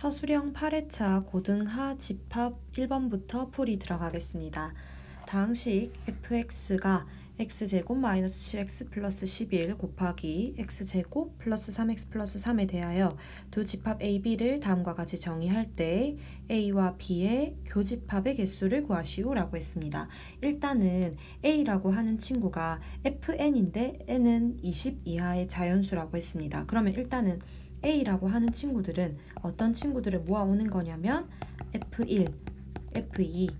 서술형 8회차 고등하 집합 1번부터 풀이 들어가겠습니다. 다항식 fx가 x제곱 마이너스 7x 플러스 11 곱하기 x제곱 플러스 3x 플러스 3에 대하여 두 집합 a, b를 다음과 같이 정의할 때 a와 b의 교집합의 개수를 구하시오 라고 했습니다. 일단은 a라고 하는 친구가 fn인데 n은 20 이하의 자연수라고 했습니다. 그러면 일단은 A라고 하는 친구들은 어떤 친구들을 모아오는 거냐면 F1, F2,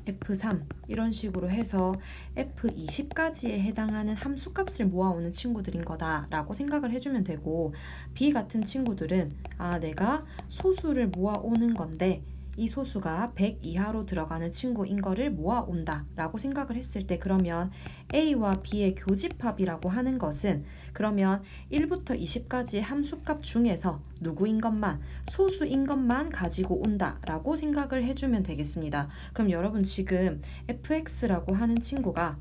F3 이런 식으로 해서 F20까지에 해당하는 함수값을 모아오는 친구들인 거다라고 생각을 해주면 되고, B 같은 친구들은 내가 소수를 모아오는 건데 이 소수가 100 이하로 들어가는 친구인 거를 모아온다 라고 생각을 했을 때, 그러면 A와 B의 교집합이라고 하는 것은 그러면 1부터 20까지의 함수값 중에서 누구인 것만, 소수인 것만 가지고 온다 라고 생각을 해주면 되겠습니다. 그럼 여러분 지금 fx라고 하는 친구가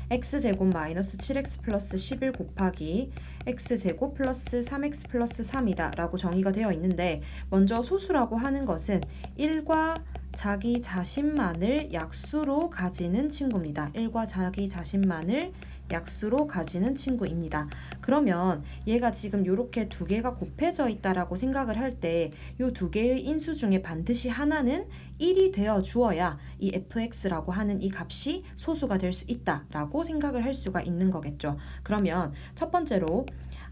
x제곱 마이너스 7x 플러스 11 곱하기 x제곱 플러스 3x 플러스 3이다 라고 정의가 되어 있는데, 먼저 소수라고 하는 것은 1과 자기 자신만을 약수로 가지는 친구입니다. 1과 자기 자신만을 약수로 가지는 친구입니다. 그러면 얘가 지금 이렇게 두 개가 곱해져 있다라고 생각을 할 때 이 두 개의 인수 중에 반드시 하나는 1이 되어 주어야 이 fx라고 하는 이 값이 소수가 될 수 있다라고 생각을 할 수가 있는 거겠죠. 그러면 첫 번째로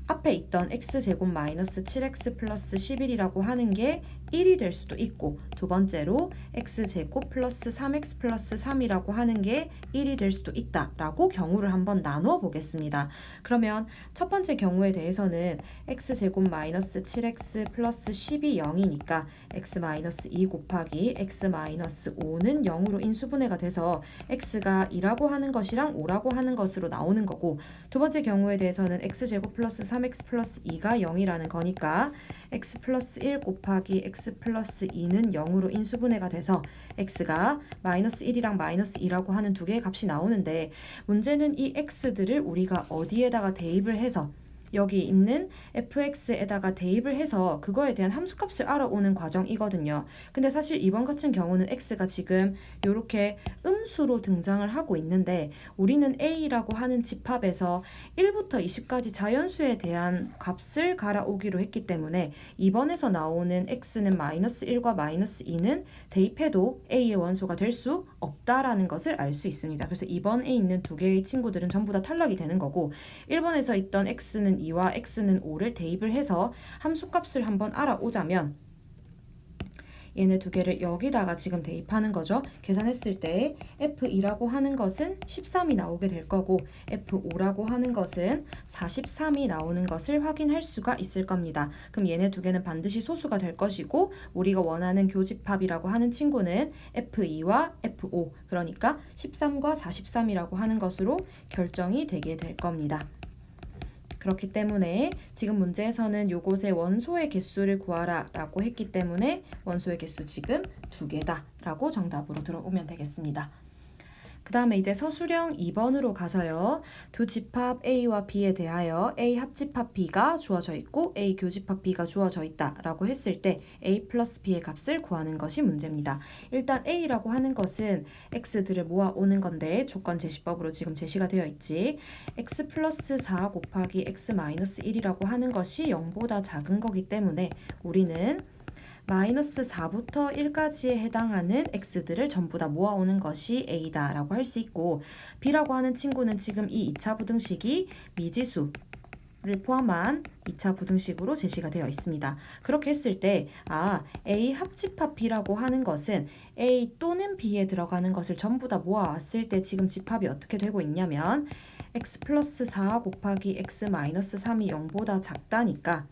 앞에 있던 x제곱 마이너스 7x 플러스 11이라고 하는 게 1이 될 수도 있고, 두 번째로 x제곱 플러스 3x 플러스 3이라고 하는 게 1이 될 수도 있다라고 경우를 한번 나눠 보겠습니다. 그러면 첫 번째 경우에 대해서는 x제곱 마이너스 7x 플러스 10이 0이니까 x 마이너스 2 곱하기 x 마이너스 5는 0으로 인수분해가 돼서 x가 2라고 하는 것이랑 5라고 하는 것으로 나오는 거고, 두 번째 경우에 대해서는 x제곱 플러스 3x 플러스 2가 0이라는 거니까 x 플러스 1 곱하기 x 플러스 2는 0으로 인수분해가 돼서 x가 마이너스 1이랑 마이너스 2라고 하는 두 개의 값이 나오는데, 문제는 이 x들을 우리가 어디에다가 대입을 해서 여기 있는 fx에다가 대입을 해서 그거에 대한 함수값을 알아오는 과정이거든요. 근데 사실 이번 같은 경우는 x가 지금 이렇게 음수로 등장을 하고 있는데, 우리는 a라고 하는 집합에서 1부터 20까지 자연수에 대한 값을 갈아오기로 했기 때문에 이번에서 나오는 x는 마이너스 1과 마이너스 2는 대입해도 a의 원소가 될 수 없다라는 것을 알 수 있습니다. 그래서 이번에 있는 두 개의 친구들은 전부 다 탈락이 되는 거고, 1번에서 있던 x는 2와 x는 5를 대입을 해서 함수값을 한번 알아오자면 얘네 두 개를 여기다가 지금 대입하는 거죠. 계산했을 때 F2라고 하는 것은 13이 나오게 될 거고, F5라고 하는 것은 43이 나오는 것을 확인할 수가 있을 겁니다. 그럼 얘네 두 개는 반드시 소수가 될 것이고, 우리가 원하는 교집합이라고 하는 친구는 F2와 F5, 그러니까 13과 43이라고 하는 것으로 결정이 되게 될 겁니다. 그렇기 때문에 지금 문제에서는 요것의 원소의 개수를 구하라 라고 했기 때문에 원소의 개수 지금 2개다 라고 정답으로 들어오면 되겠습니다. 그 다음에 이제 서술형 2번으로 가서요. 두 집합 A와 B에 대하여 A 합집합 B가 주어져 있고 A 교집합 B가 주어져 있다 라고 했을 때 A 플러스 B의 값을 구하는 것이 문제입니다. 일단 A라고 하는 것은 X들을 모아오는 건데 조건 제시법으로 지금 제시가 되어 있지. X 플러스 4 곱하기 X 마이너스 1이라고 하는 것이 0보다 작은 거기 때문에 우리는 마이너스 4부터 1까지에 해당하는 x들을 전부 다 모아오는 것이 a다 라고 할 수 있고, b라고 하는 친구는 지금 이 2차 부등식이 미지수를 포함한 2차 부등식으로 제시가 되어 있습니다. 그렇게 했을 때 a 합집합 b라고 하는 것은 a 또는 b에 들어가는 것을 전부 다 모아왔을 때 지금 집합이 어떻게 되고 있냐면 x 플러스 4 곱하기 x 마이너스 3이 0보다 작다니까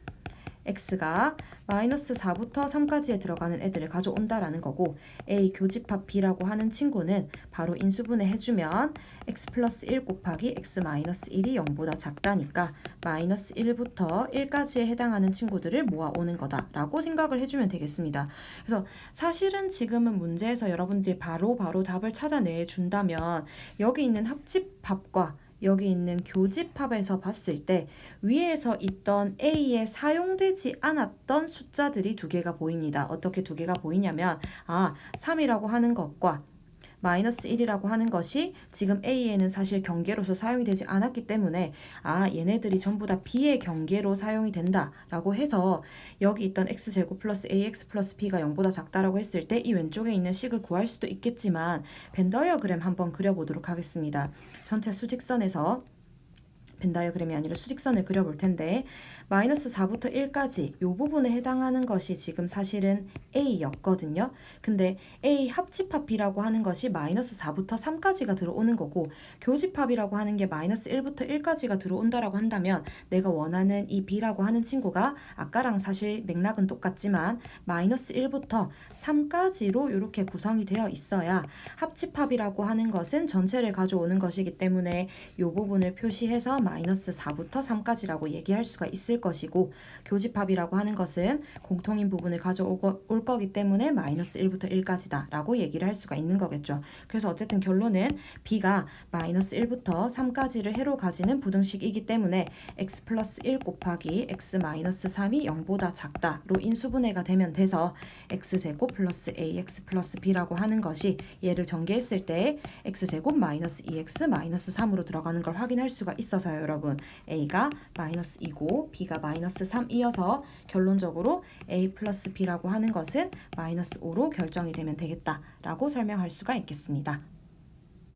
x가 마이너스 4부터 3까지에 들어가는 애들을 가져온다라는 거고, A 교집합 B라고 하는 친구는 바로 인수분해 해주면 x 플러스 1 곱하기 x 마이너스 1이 0보다 작다니까 마이너스 1부터 1까지에 해당하는 친구들을 모아오는 거다라고 생각을 해주면 되겠습니다. 그래서 사실은 지금은 문제에서 여러분들이 바로 답을 찾아내 준다면 여기 있는 합집합과 여기 있는 교집합에서 봤을 때 위에서 있던 A에 사용되지 않았던 숫자들이 두 개가 보입니다. 어떻게 두 개가 보이냐면 3이라고 하는 것과 마이너스 1이라고 하는 것이 지금 A에는 사실 경계로서 사용이 되지 않았기 때문에 얘네들이 전부 다 B의 경계로 사용이 된다라고 해서 여기 있던 x제곱 플러스 ax 플러스 b가 0보다 작다라고 했을 때 이 왼쪽에 있는 식을 구할 수도 있겠지만 벤 다이어그램 한번 그려보도록 하겠습니다. 전체 수직선에서 벤 다이어그램이 아니라 수직선을 그려볼 텐데 마이너스 4부터 1까지 이 부분에 해당하는 것이 지금 사실은 A였거든요. 근데 A 합집합이라고 하는 것이 마이너스 4부터 3까지가 들어오는 거고 교집합이라고 하는 게 마이너스 1부터 1까지가 들어온다라고 한다면 내가 원하는 이 B라고 하는 친구가 아까랑 사실 맥락은 똑같지만 마이너스 1부터 3까지로 이렇게 구성이 되어 있어야 합집합이라고 하는 것은 전체를 가져오는 것이기 때문에 이 부분을 표시해서 마이너스 4부터 3까지라고 얘기할 수가 있을 것이고 교집합이라고 하는 것은 공통인 부분을 가져올 거기 때문에 마이너스 1부터 1까지다 라고 얘기를 할 수가 있는 거겠죠. 그래서 어쨌든 결론은 B가 마이너스 1부터 3까지를 해로 가지는 부등식이기 때문에 x 플러스 1 곱하기 x 마이너스 3이 0보다 작다로 인수분해가 되면 돼서 x제곱 플러스 ax 플러스 b라고 하는 것이 얘를 전개했을 때 x제곱 마이너스 2x 마이너스 3으로 들어가는 걸 확인할 수가 있어서요. 여러분 a가 마이너스 2고 b가 마이너스 3이어서 결론적으로 a 플러스 b라고 하는 것은 마이너스 5로 결정이 되면 되겠다라고 설명할 수가 있겠습니다.